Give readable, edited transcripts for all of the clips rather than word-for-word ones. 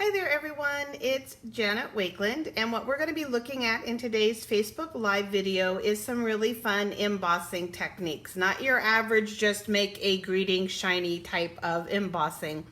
Hi there everyone, it's Janet Wakeland, and what we're going to be looking at in today's Facebook Live video is some really fun embossing techniques. Not your average just make a greeting shiny type of embossing.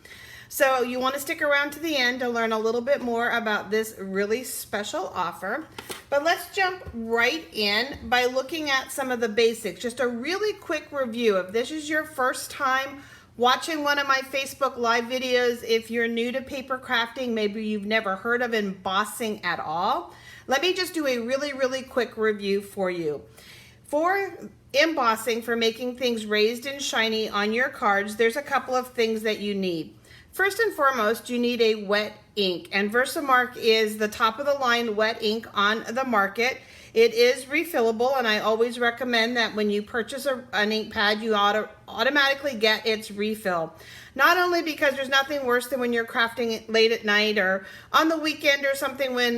So you want to stick around to the end to learn a little bit more about this really special offer. But let's jump right in by looking at some of the basics. Just a really quick review. If this is your first time watching one of my Facebook Live videos, if you're new to paper crafting, maybe you've never heard of embossing at all, let me just do a really quick review for you. For embossing, for making things raised and shiny on your cards, there's a couple of things that you need. First and foremost, you need a wet ink, and Versamark is the top of the line wet ink on the market. It is refillable, and I always recommend that when you purchase an ink pad, you automatically get its refill. Not only because there's nothing worse than when you're crafting it late at night or on the weekend or something when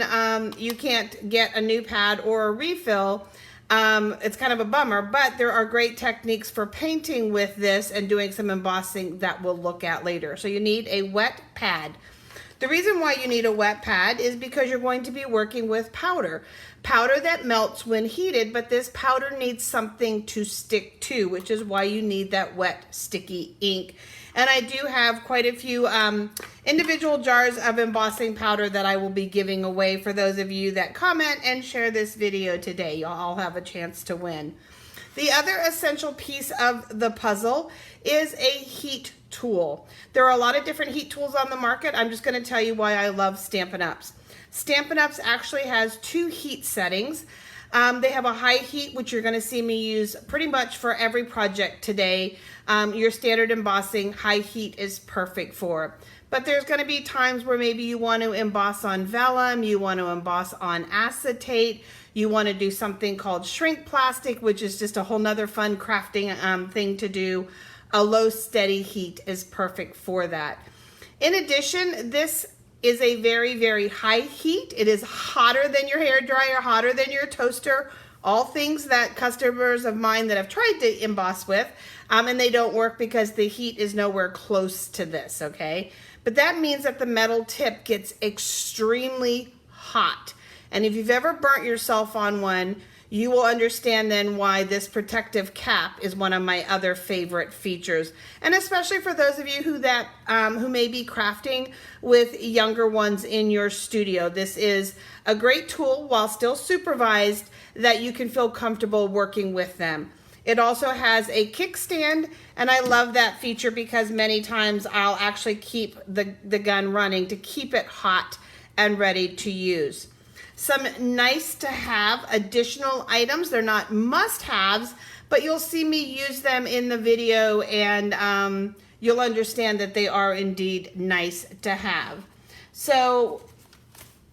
you can't get a new pad or a refill. It's kind of a bummer, but there are great techniques for painting with this and doing some embossing that we'll look at later. So you need a wet pad. The reason why you need a wet pad is because you're going to be working with powder. Powder that melts when heated, but this powder needs something to stick to, which is why you need that wet, sticky ink. And I do have quite a few individual jars of embossing powder that I will be giving away for those of you that comment and share this video today. You'll all have a chance to win. The other essential piece of the puzzle is a heat tool. There are a lot of different heat tools on the market. I'm just going to tell you why I love Stampin' Ups. Stampin' Ups actually has two heat settings. They have a high heat, which you're going to see me use pretty much for every project today. Your standard embossing, high heat is perfect for. But there's going to be times where maybe you want to emboss on vellum, you want to emboss on acetate, you want to do something called shrink plastic, which is just a whole nother fun crafting thing to do. A low steady heat is perfect for that. In addition, this is a very high heat. It is hotter than your hairdryer, hotter than your toaster, all things that customers of mine that have tried to emboss with, and they don't work because the heat is nowhere close to this, okay? But that means that the metal tip gets extremely hot. And if you've ever burnt yourself on one, you will understand then why this protective cap is one of my other favorite features. And especially for those of you who may be crafting with younger ones in your studio. This is a great tool while still supervised that you can feel comfortable working with them. It also has a kickstand, and I love that feature because many times I'll actually keep the gun running to keep it hot and ready to use. Some nice to have additional items. They're not must-haves, but you'll see me use them in the video, and you'll understand that they are indeed nice to have. So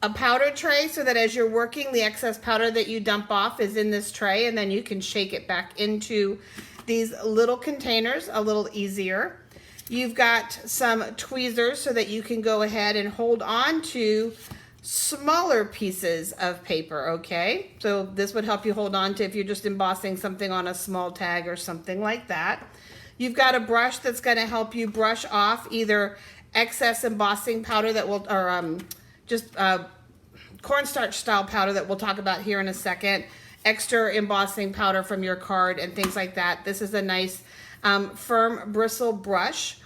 a powder tray, so that as you're working, the excess powder that you dump off is in this tray, and then you can shake it back into these little containers a little easier. You've got some tweezers so that you can go ahead and hold on to smaller pieces of paper, okay? So this would help you hold on to if you're just embossing something on a small tag or something like that. You've got a brush that's going to help you brush off either excess embossing powder that will, or just cornstarch style powder that we'll talk about here in a second, extra embossing powder from your card and things like that. This is a nice firm bristle brush.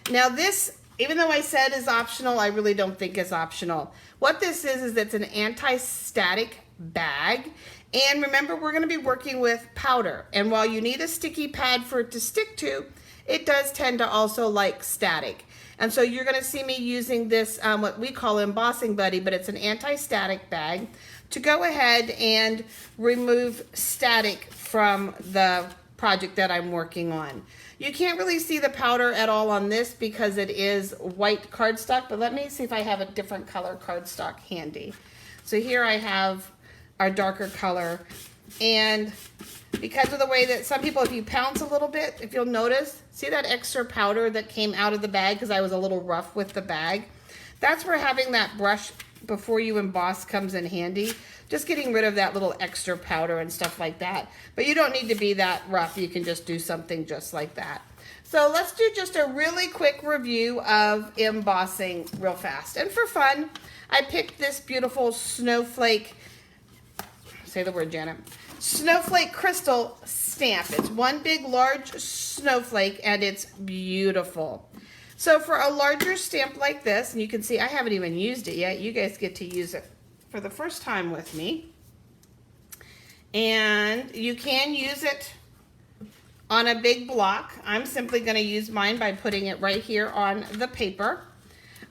Now this, even though I said is optional, I really don't think is optional. What this is it's an anti-static bag. And remember, we're going to be working with powder. And while you need a sticky pad for it to stick to, it does tend to also like static. And so you're going to see me using this, what we call Embossing Buddy, but it's an anti-static bag to go ahead and remove static from the project that I'm working on. You can't really see the powder at all on this because it is white cardstock, but let me see if I have a different color cardstock handy. So here I have our darker color, and because of the way that some people, if you pounce a little bit, if you'll notice, see that extra powder that came out of the bag because I was a little rough with the bag? That's where having that brush before you emboss comes in handy. Just getting rid of that little extra powder and stuff like that. But you don't need to be that rough. You can just do something just like that. So let's do just a really quick review of embossing real fast. And for fun, I picked this beautiful snowflake, say the word, Janet, snowflake crystal stamp. It's one big large snowflake and it's beautiful. So for a larger stamp like this, and you can see I haven't even used it yet. You guys get to use it for the first time with me. And you can use it on a big block. I'm simply going to use mine by putting it right here on the paper.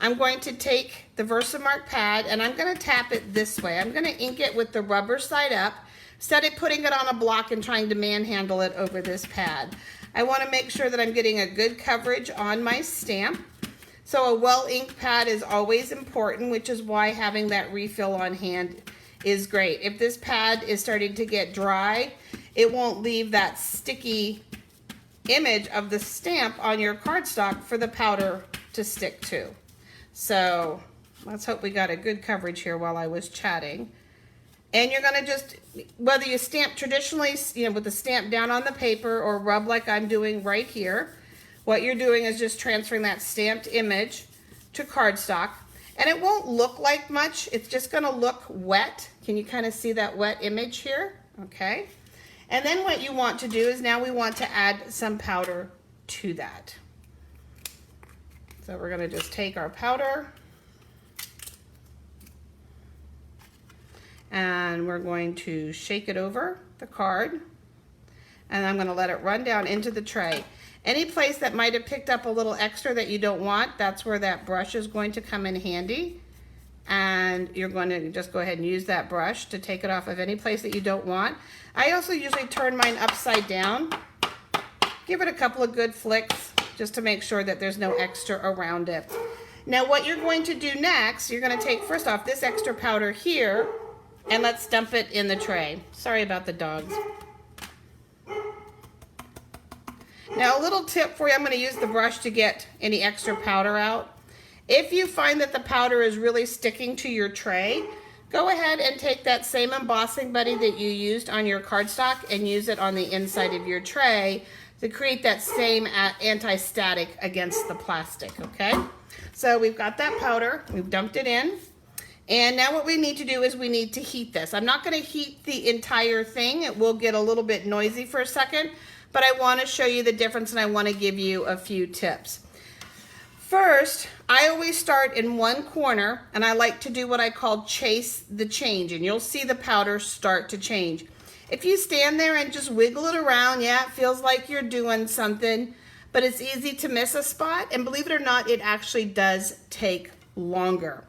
I'm going to take the Versamark pad and I'm going to tap it this way. I'm going to ink it with the rubber side up instead of putting it on a block and trying to manhandle it over this pad. I want to make sure that I'm getting a good coverage on my stamp. So a well-inked pad is always important, which is why having that refill on hand is great. If this pad is starting to get dry, it won't leave that sticky image of the stamp on your cardstock for the powder to stick to. So let's hope we got a good coverage here while I was chatting. And you're gonna just, whether you stamp traditionally, with the stamp down on the paper or rub like I'm doing right here, what you're doing is just transferring that stamped image to cardstock. And it won't look like much, it's just gonna look wet. Can you kind of see that wet image here? Okay. And then what you want to do is now we want to add some powder to that. So we're gonna just take our powder and we're going to shake it over the card and I'm gonna let it run down into the tray. Any place that might have picked up a little extra that you don't want, that's where that brush is going to come in handy. And you're going to just go ahead and use that brush to take it off of any place that you don't want. I also usually turn mine upside down. Give it a couple of good flicks just to make sure that there's no extra around it. Now what you're going to do next, you're going to take first off this extra powder here and let's dump it in the tray. Sorry about the dogs. Now a little tip for you, I'm going to use the brush to get any extra powder out. If you find that the powder is really sticking to your tray, go ahead and take that same embossing buddy that you used on your cardstock and use it on the inside of your tray to create that same anti-static against the plastic, okay? So we've got that powder, we've dumped it in, and now what we need to do is we need to heat this. I'm not going to heat the entire thing, it will get a little bit noisy for a second, but I want to show you the difference and I want to give you a few tips. First, I always start in one corner and I like to do what I call chase the change, and you'll see the powder start to change. If you stand there and just wiggle it around, yeah, it feels like you're doing something, but it's easy to miss a spot, and believe it or not, it actually does take longer.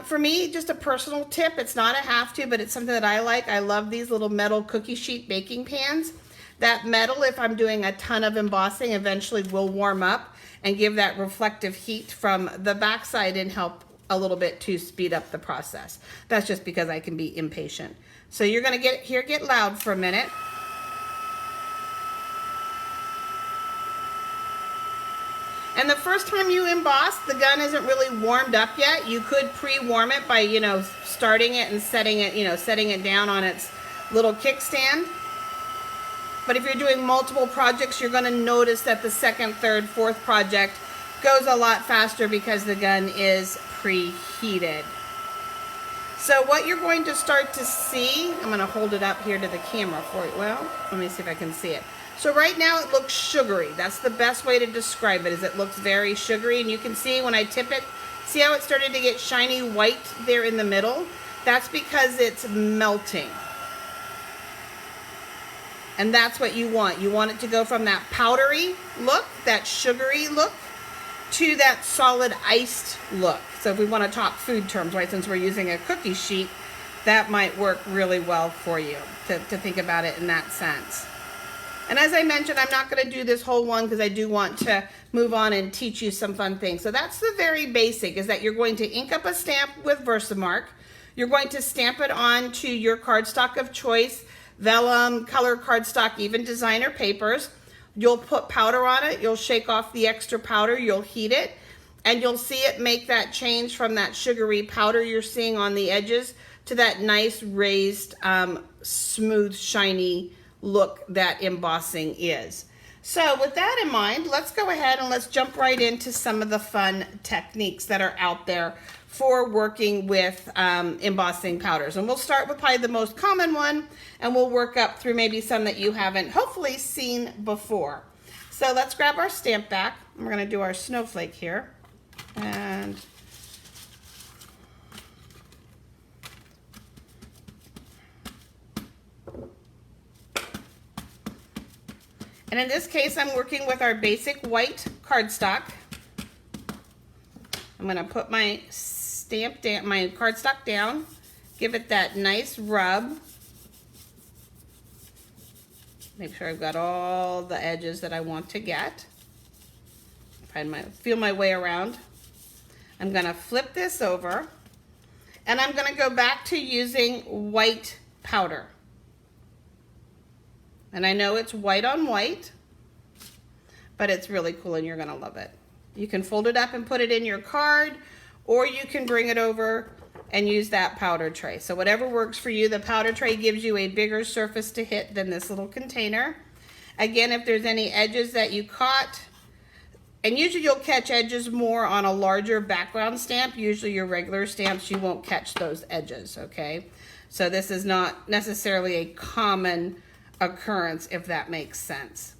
For me, just a personal tip, it's not a have to, but it's something that I like. I love these little metal cookie sheet baking pans. That metal, if I'm doing a ton of embossing, eventually will warm up and give that reflective heat from the backside and help a little bit to speed up the process. That's just because I can be impatient. So you're gonna get loud for a minute. And the first time you emboss, the gun isn't really warmed up yet. You could pre-warm it by, starting it and setting it down on its little kickstand. But if you're doing multiple projects, you're gonna notice that the second, third, fourth project goes a lot faster because the gun is preheated. So what you're going to start to see, I'm gonna hold it up here to the camera for you. Well, let me see if I can see it. So right now it looks sugary. That's the best way to describe it, is it looks very sugary, and you can see when I tip it, see how it started to get shiny white there in the middle? That's because it's melting. And that's what you want. You want it to go from that powdery look, that sugary look, to that solid iced look. So if we want to talk food terms, right, since we're using a cookie sheet, that might work really well for you to think about it in that sense. And as I mentioned, I'm not going to do this whole one because I do want to move on and teach you some fun things. So that's the very basic, is that you're going to ink up a stamp with Versamark. You're going to stamp it onto your cardstock of choice, vellum, color cardstock, even designer papers. You'll put powder on it, you'll shake off the extra powder, you'll heat it, and you'll see it make that change from that sugary powder you're seeing on the edges to that nice raised, smooth, shiny look that embossing is. So with that in mind, let's go ahead and let's jump right into some of the fun techniques that are out there for working with embossing powders. And we'll start with probably the most common one, and we'll work up through maybe some that you haven't hopefully seen before. So let's grab our stamp back. We're gonna do our snowflake here. And in this case, I'm working with our basic white cardstock. I'm gonna put my my cardstock down, give it that nice rub. Make sure I've got all the edges that I want to get. Feel my way around. I'm gonna flip this over, and I'm gonna go back to using white powder. And I know it's white on white, but it's really cool and you're gonna love it. You can fold it up and put it in your card, or you can bring it over and use that powder tray. So whatever works for you. The powder tray gives you a bigger surface to hit than this little container. Again, if there's any edges that you caught, and usually you'll catch edges more on a larger background stamp. Usually your regular stamps, you won't catch those edges, okay? So this is not necessarily a common occurrence, if that makes sense.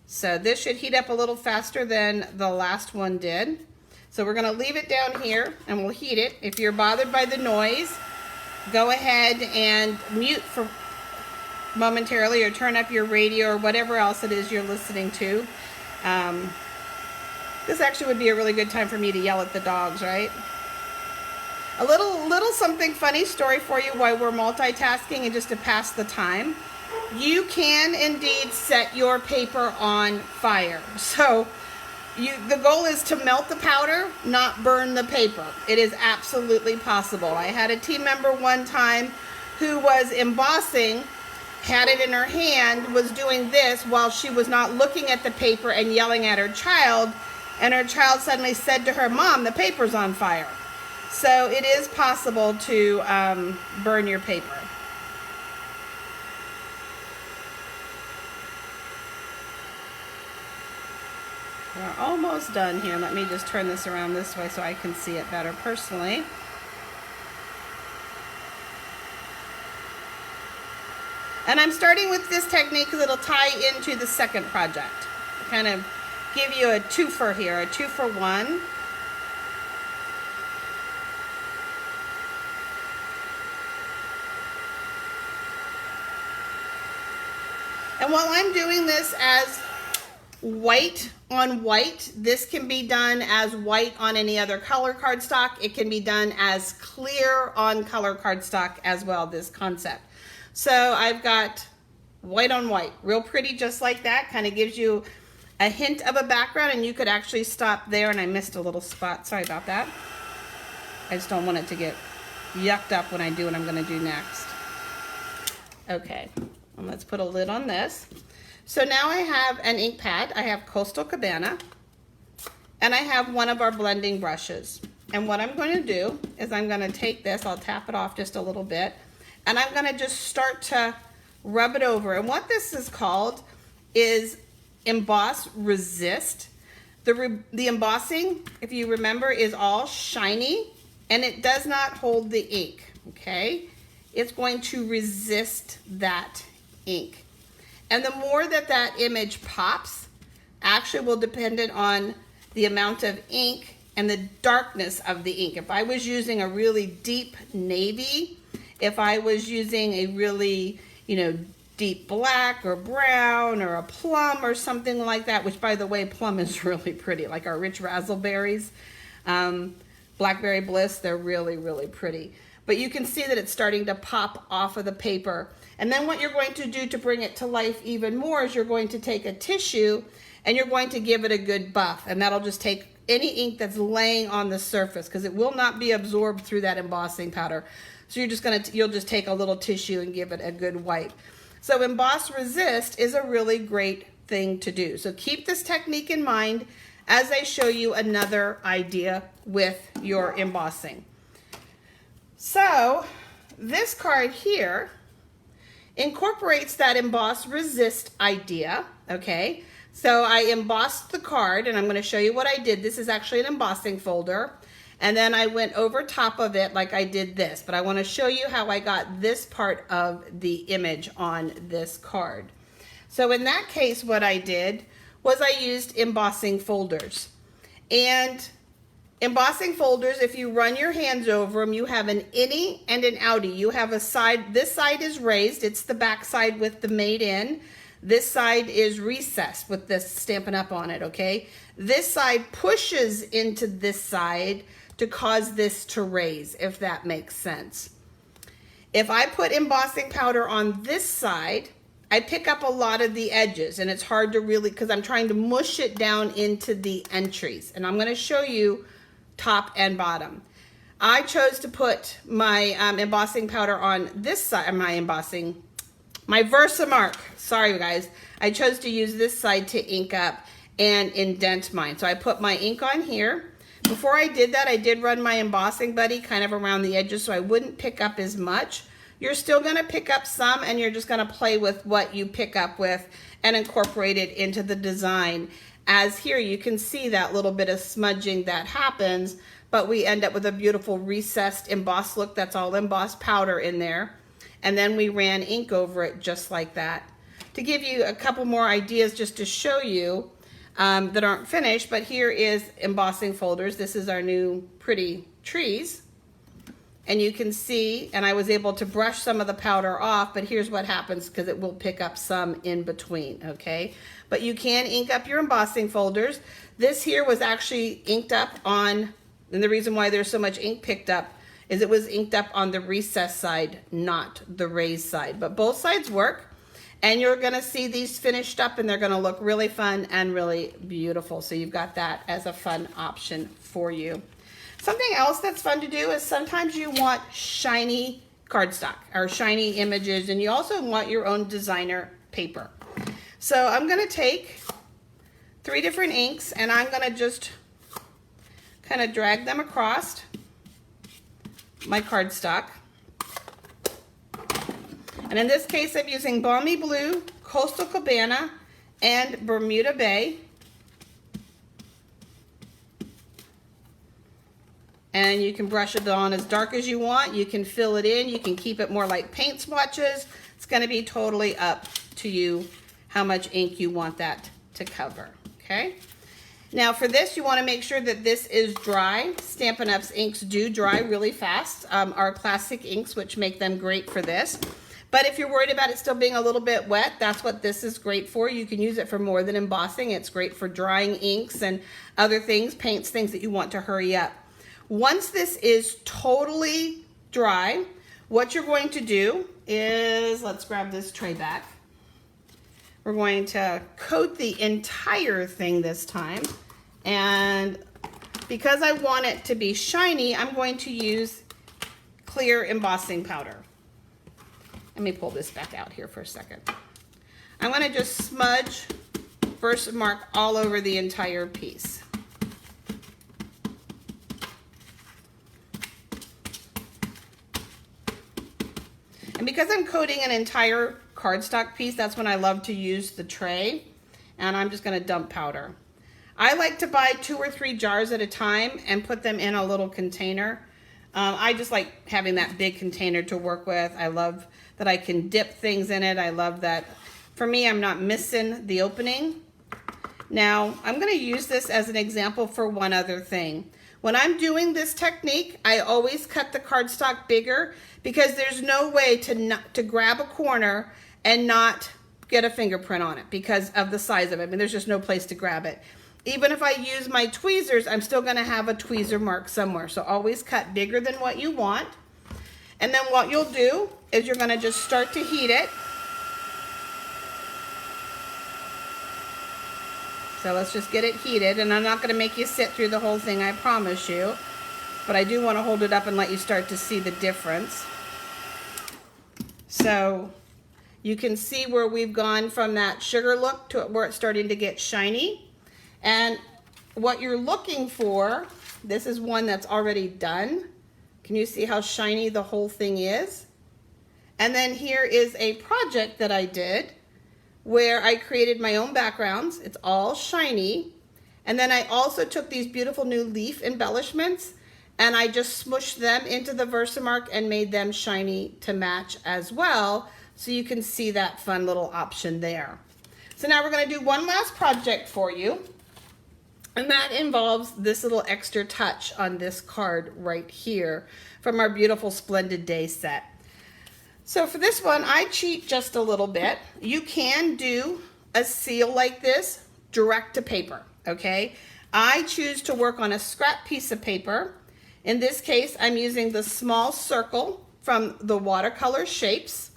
So this should heat up a little faster than the last one did. So we're gonna leave it down here and we'll heat it. If you're bothered by the noise, go ahead and mute for momentarily, or turn up your radio or whatever else it is you're listening to. This actually would be a really good time for me to yell at the dogs, right? A little something funny story for you while we're multitasking and just to pass the time. You can indeed set your paper on fire. So the goal is to melt the powder, not burn the paper. It is absolutely possible. I had a team member one time who was embossing, had it in her hand, was doing this while she was not looking at the paper and yelling at her child, and her child suddenly said to her, "Mom, the paper's on fire." So it is possible to burn your paper. We're almost done here. Let me just turn this around this way so I can see it better personally. And I'm starting with this technique because it'll tie into the second project. Kind of give you a twofer here, a 2-for-1. And while I'm doing this as white on white, this can be done as white on any other color cardstock. It can be done as clear on color cardstock as well, this concept. So I've got white on white, real pretty, just like that. Kind of gives you a hint of a background, and you could actually stop there, and I missed a little spot. Sorry about that. I just don't want it to get yucked up when I do what I'm gonna do next. Okay, and let's put a lid on this. So now I have an ink pad. I have Coastal Cabana, and I have one of our blending brushes. And what I'm going to do is I'm going to take this, I'll tap it off just a little bit, and I'm going to just start to rub it over. And what this is called is Emboss Resist. The embossing, if you remember, is all shiny, and it does not hold the ink, okay? It's going to resist that ink. And the more that that image pops, actually will depend on the amount of ink and the darkness of the ink. If I was using a really deep navy, if I was using a really, deep black or brown or a plum or something like that, which by the way, plum is really pretty, like our rich razzleberries, blackberry bliss, they're really, really pretty. But you can see that it's starting to pop off of the paper. And then what you're going to do to bring it to life even more is you're going to take a tissue and you're going to give it a good buff. And that'll just take any ink that's laying on the surface, because it will not be absorbed through that embossing powder. So you'll just take a little tissue and give it a good wipe. So Emboss Resist is a really great thing to do. So keep this technique in mind as I show you another idea with your embossing. So this card here incorporates that Emboss Resist idea, okay? So I embossed the card, and I'm going to show you what I did. This is actually an embossing folder. And then I went over top of it like I did this, but I want to show you how I got this part of the image on this card. So in that case, what I did was I used embossing folders. And embossing folders, if you run your hands over them, you have an innie and an outie. You have a side, this side is raised, it's the back side with the made in. This side is recessed with this Stampin' Up! On it, okay? This side pushes into this side to cause this to raise, if that makes sense. If I put embossing powder on this side, I pick up a lot of the edges, and it's hard to really, because I'm trying to mush it down into the entries. And I'm going to show you top and bottom. I chose to put my embossing powder on this side, my Versamark. Sorry guys, I chose to use this side to ink up and indent mine. So I put my ink on here. Before I did that, I did run my embossing buddy kind of around the edges so I wouldn't pick up as much. You're still going to pick up some, and you're just going to play with what you pick up with and incorporate it into the design. As here you can see that little bit of smudging that happens, but we end up with a beautiful recessed embossed look. That's all embossed powder in there. And then we ran ink over it just like that. To give you a couple more ideas just to show you that aren't finished, but here is embossing folders. This is our new pretty trees. And you can see, and I was able to brush some of the powder off, but here's what happens because it will pick up some in between, okay? But you can ink up your embossing folders. This here was actually inked up on, and the reason why there's so much ink picked up is it was inked up on the recessed side, not the raised side. But both sides work. And you're gonna see these finished up, and they're gonna look really fun and really beautiful. So you've got that as a fun option for you. Something else that's fun to do is sometimes you want shiny cardstock or shiny images, and you also want your own designer paper. So I'm gonna take 3 different inks, and I'm gonna just kind of drag them across my cardstock. And in this case, I'm using Balmy Blue, Coastal Cabana, and Bermuda Bay. And you can brush it on as dark as you want. You can fill it in. You can keep it more like paint swatches. It's going to be totally up to you how much ink you want that to cover, okay? Now for this, you want to make sure that this is dry. Stampin' Up's inks do dry really fast. Our classic inks, which make them great for this. But if you're worried about it still being a little bit wet, that's what this is great for. You can use it for more than embossing. It's great for drying inks and other things, paints, things that you want to hurry up. Once this is totally dry, what you're going to do is, let's grab this tray back. We're going to coat the entire thing this time. And because I want it to be shiny, I'm going to use clear embossing powder. Let me pull this back out here for a second. I'm going to just smudge Versamark all over the entire piece. And because I'm coating an entire cardstock piece, that's when I love to use the tray. And I'm just going to dump powder. I like to buy 2 or 3 jars at a time and put them in a little container. I just like having that big container to work with. I love that I can dip things in it. I love that, for me, I'm not missing the opening. Now, I'm going to use this as an example for one other thing. When I'm doing this technique, I always cut the cardstock bigger because there's no way to grab a corner and not get a fingerprint on it because of the size of it. I mean, there's just no place to grab it. Even if I use my tweezers, I'm still going to have a tweezer mark somewhere. So always cut bigger than what you want. And then what you'll do is you're going to just start to heat it. So let's just get it heated. And I'm not going to make you sit through the whole thing, I promise you. But I do want to hold it up and let you start to see the difference. So you can see where we've gone from that sugar look to where it's starting to get shiny. And what you're looking for, this is one that's already done. Can you see how shiny the whole thing is? And then here is a project that I did where I created my own backgrounds. It's all shiny. And then I also took these beautiful new leaf embellishments and I just smushed them into the Versamark and made them shiny to match as well. So you can see that fun little option there. So now we're going to do one last project for you. And that involves this little extra touch on this card right here from our beautiful Splendid Day set. So for this one, I cheat just a little bit. You can do a seal like this direct to paper, okay? I choose to work on a scrap piece of paper. In this case, I'm using the small circle from the watercolor shapes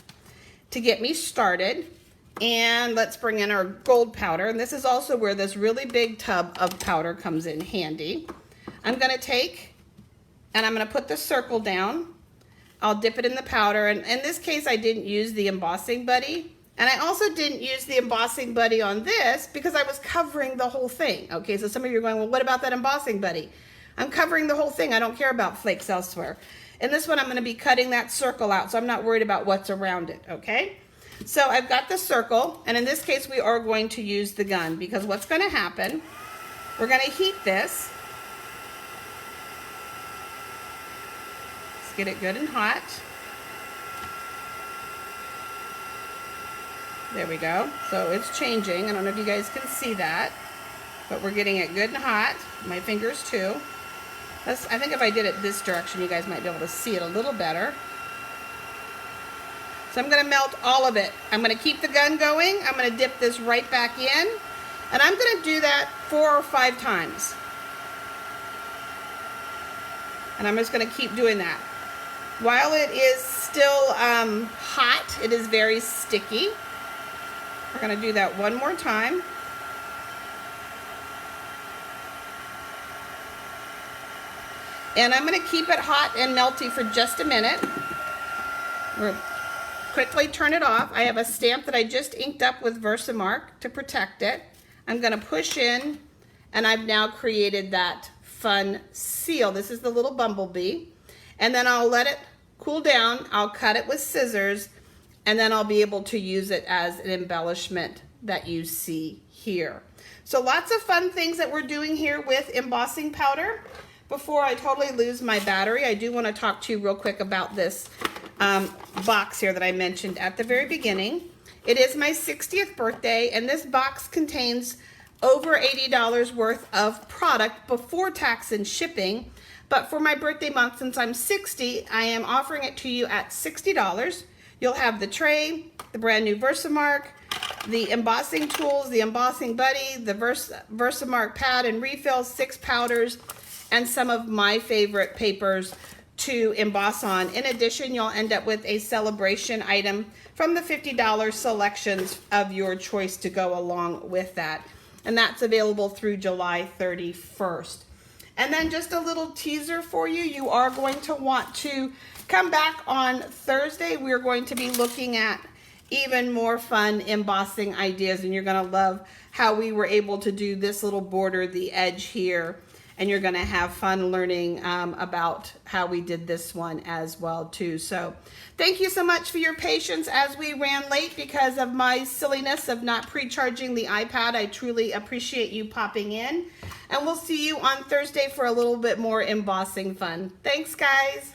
to get me started. And let's bring in our gold powder. And this is also where this really big tub of powder comes in handy. I'm gonna take and I'm gonna put the circle down. I'll dip it in the powder. And in this case, I didn't use the embossing buddy. And I also didn't use the embossing buddy on this because I was covering the whole thing. Okay, so some of you are going, well, what about that embossing buddy? I'm covering the whole thing. I don't care about flakes elsewhere. In this one, I'm gonna be cutting that circle out, so I'm not worried about what's around it, okay? So I've got the circle, and in this case, we are going to use the gun because what's gonna happen, we're gonna heat this. Let's get it good and hot. There we go. So it's changing. I don't know if you guys can see that, but we're getting it good and hot. My fingers too. I think if I did it this direction, you guys might be able to see it a little better. So I'm gonna melt all of it. I'm gonna keep the gun going. I'm gonna dip this right back in. And I'm gonna do that 4 or 5 times. And I'm just gonna keep doing that. While it is still hot, it is very sticky. We're gonna do that one more time. And I'm gonna keep it hot and melty for just a minute. We'll quickly turn it off. I have a stamp that I just inked up with Versamark to protect it. I'm gonna push in, and I've now created that fun seal. This is the little bumblebee. And then I'll let it cool down. I'll cut it with scissors, and then I'll be able to use it as an embellishment that you see here. So lots of fun things that we're doing here with embossing powder. Before I totally lose my battery, I do want to talk to you real quick about this box here that I mentioned at the very beginning. It is my 60th birthday, and this box contains over $80 worth of product before tax and shipping. But for my birthday month, since I'm 60, I am offering it to you at $60. You'll have the tray, the brand new Versamark, the embossing tools, the embossing buddy, the Versamark pad and refill, 6 powders, and some of my favorite papers to emboss on. In addition, you'll end up with a celebration item from the $50 selections of your choice to go along with that. And that's available through July 31st. And then just a little teaser for you. You are going to want to come back on Thursday. We're going to be looking at even more fun embossing ideas, and you're gonna love how we were able to do this little border, the edge here. And you're gonna have fun learning about how we did this one as well too. So thank you so much for your patience as we ran late because of my silliness of not pre-charging the iPad. I truly appreciate you popping in. And we'll see you on Thursday for a little bit more embossing fun. Thanks, guys.